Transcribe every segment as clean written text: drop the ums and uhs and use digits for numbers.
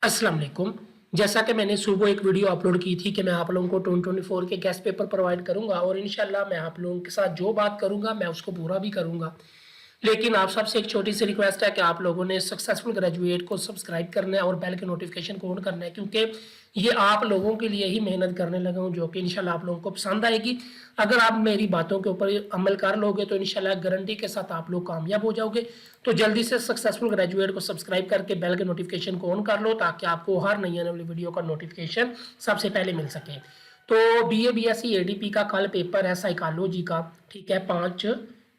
अस्सलाम वालेकुम। जैसा कि मैंने सुबह एक वीडियो अपलोड की थी कि मैं आप लोगों को 2024 के गेस्ट पेपर प्रोवाइड करूंगा और इंशाल्लाह मैं आप लोगों के साथ जो बात करूंगा मैं उसको पूरा भी करूंगा। लेकिन आप सबसे एक छोटी सी रिक्वेस्ट है कि आप लोगों ने सक्सेसफुल ग्रेजुएट को सब्सक्राइब करना है और बेल के नोटिफिकेशन को ऑन करना है, क्योंकि ये आप लोगों के लिए ही मेहनत करने लगा हूँ जो कि इंशाल्लाह आप लोगों को पसंद आएगी। अगर आप मेरी बातों के ऊपर अमल कर लोगे तो इंशाल्लाह गारंटी के साथ आप लोग कामयाब हो जाओगे। तो जल्दी से सक्सेसफुल ग्रेजुएट को सब्सक्राइब करके बेल के नोटिफिकेशन को ऑन कर लो ताकि आपको हर नई आने वाली वीडियो का नोटिफिकेशन सबसे पहले मिल सके। तो BA BSc ADP का कल पेपर है साइकोलॉजी का, ठीक है, 5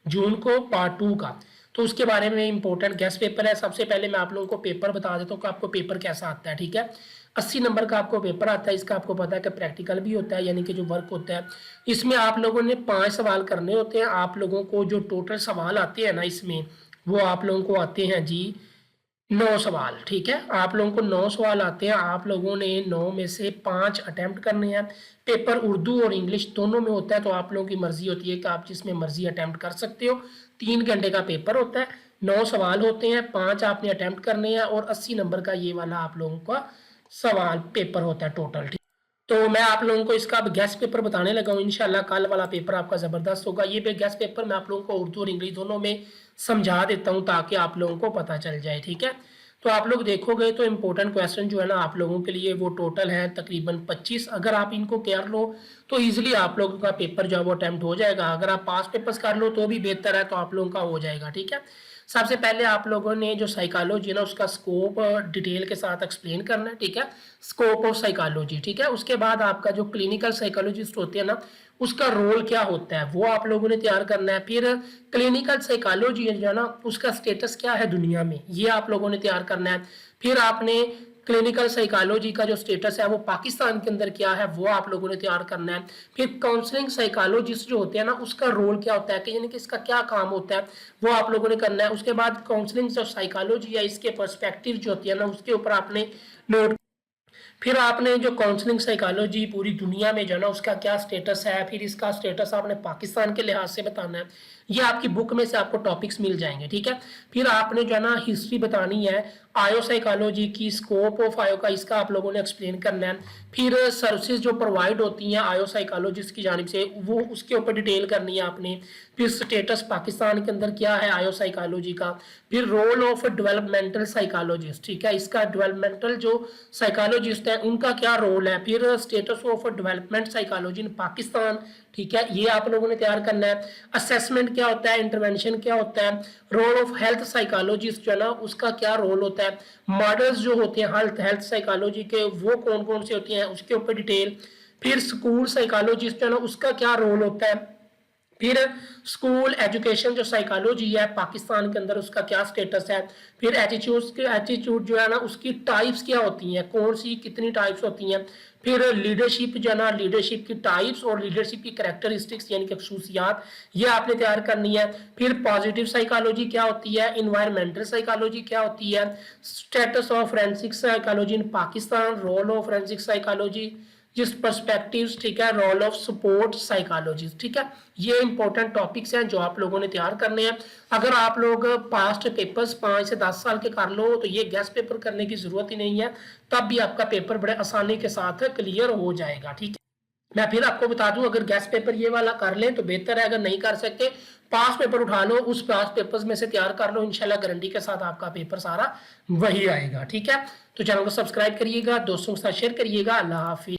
जून को पार्ट 2 का। तो उसके बारे में इंपॉर्टेंट गेस्ट पेपर है। सबसे पहले मैं आप लोगों को पेपर बता देता हूँ कि आपको पेपर कैसा आता है, ठीक है। 80 नंबर का आपको पेपर आता है। इसका आपको पता है कि प्रैक्टिकल भी होता है, यानी कि जो वर्क होता है इसमें आप लोगों ने 5 सवाल करने होते हैं। आप लोगों को जो टोटल सवाल आते हैं ना इसमें, वो आप लोगों को आते हैं जी 9 सवाल, ठीक है। आप लोगों को 9 सवाल आते हैं। आप लोगों ने 9 में से 5 अटेम्प्ट करने हैं। पेपर उर्दू और इंग्लिश दोनों में होता है, तो आप लोगों की मर्जी होती है कि आप जिसमें मर्जी अटेम्प्ट कर सकते हो। 3 घंटे का पेपर होता है, 9 सवाल होते हैं, 5 आपने अटेम्प्ट करने हैं और 80 नंबर का ये वाला आप लोगों का सवाल पेपर होता है टोटल, ठीक। तो मैं आप लोगों को इसका गेस्ट पेपर बताने लगा हूँ। इंशाल्लाह कल वाला पेपर आपका ज़बरदस्त होगा। ये गेस्ट पेपर मैं आप लोगों को उर्दू और इंग्लिश दोनों में समझा देता हूँ ताकि आप लोगों को पता चल जाए, ठीक है। तो आप लोग देखोगे तो इम्पोर्टेंट क्वेश्चन जो है ना आप लोगों के लिए वो टोटल है तकरीबन 25। अगर आप इनको कर लो तो ईजिली आप लोगों का पेपर जो है वो अटैम्प्ट हो जाएगा। अगर आप पास पेपर्स कर लो तो भी बेहतर है, तो आप लोगों का हो जाएगा, ठीक है। सबसे पहले आप लोगों ने जो साइकोलॉजी है ना उसका स्कोप डिटेल के साथ एक्सप्लेन करना है, ठीक है, स्कोप ऑफ साइकोलॉजी, ठीक है। उसके बाद आपका जो क्लिनिकल साइकोलॉजिस्ट होते हैं ना उसका रोल क्या होता है वो आप लोगों ने तैयार करना है। फिर क्लिनिकल साइकोलॉजी जो है ना उसका स्टेटस क्या है दुनिया में, ये आप लोगों ने तैयार करना है। फिर आपने क्लिनिकल साइकोलॉजी का जो स्टेटस है वो पाकिस्तान के अंदर क्या है वो आप लोगों ने तैयार करना है। फिर काउंसलिंग साइकोलॉजिस्ट जो होते हैं ना उसका रोल क्या होता है कि यानी कि इसका क्या काम होता है वो आप लोगों ने करना है। उसके बाद काउंसलिंग जो साइकोलॉजी है इसके पर्सपेक्टिव जो होती है ना उसके ऊपर आपने नोट। फिर आपने जो काउंसलिंग साइकोलॉजी पूरी दुनिया में जो है ना उसका क्या स्टेटस है, फिर इसका स्टेटस आपने पाकिस्तान के लिहाज से बताना है। ये आपकी बुक में से आपको टॉपिक्स मिल जाएंगे, ठीक है। फिर आपने जो है ना हिस्ट्री बतानी है आयो साइकोलॉजी की, स्कोप ऑफ आयो का, इसका आप लोगों ने एक्सप्लेन करना है। फिर सर्विसेज जो प्रोवाइड होती हैं आयो साइकोलॉजिस्ट की जानिब से वो उसके ऊपर डिटेल करनी है आपने। फिर स्टेटस पाकिस्तान के अंदर क्या है आयो साइकोलॉजी का। फिर रोल ऑफ डेवलपमेंटल साइकोलॉजिस्ट, ठीक है, इसका डेवलपमेंटल जो साइकोलॉजिस्ट है उनका क्या रोल है। फिर status of development psychology in Pakistan, ठीक है, ये आप लोगों ने तैयार करना है। असेसमेंट क्या होता है, इंटरवेंशन क्या होता है, रोल ऑफ हेल्थ साइकोलॉजिस्ट जो है ना उसका क्या रोल होता है, मॉडल्स जो होते हैं हेल्थ साइकोलॉजी के वो कौन कौन से होते हैं उसके ऊपर डिटेल। फिर स्कूल साइकोलॉजिस्ट जो है ना उसका क्या रोल होता है। फिर स्कूल एजुकेशन जो साइकोलॉजी है पाकिस्तान के अंदर उसका क्या स्टेटस है। फिर एटीट्यूड जो है ना उसकी टाइप्स क्या होती हैं, कौन सी कितनी टाइप्स होती हैं। फिर लीडरशिप जो है ना लीडरशिप की टाइप्स और लीडरशिप की कैरेक्टरिस्टिक्स यानी कि खसूसियात ये आपने तैयार करनी है। फिर पॉजिटिव साइकोलॉजी क्या होती है, इन्वायरमेंटल साइकोलॉजी क्या होती है, status of forensic psychology in Pakistan, role of forensic psychology जिस पर्सपेक्टिव्स, ठीक है, रोल ऑफ सपोर्ट साइकोलॉजी, ठीक है। ये इंपॉर्टेंट टॉपिक्स हैं जो आप लोगों ने तैयार करने हैं। अगर आप लोग पास्ट पेपर्स 5 से 10 साल के कर लो तो ये गेस्ट पेपर करने की जरूरत ही नहीं है, तब भी आपका पेपर बड़े आसानी के साथ क्लियर हो जाएगा, ठीक है। मैं फिर आपको बता दूं अगर गेस्ट पेपर ये वाला कर लें तो बेहतर है, अगर नहीं कर सकते पास पेपर उठा लो, उस पास पेपर्स में से तैयार कर लो, इंशाल्लाह गारंटी के साथ आपका पेपर सारा वही आएगा, ठीक है। तो चैनल को सब्सक्राइब करिएगा, दोस्तों के साथ शेयर करिएगा। अल्लाह हाफिज।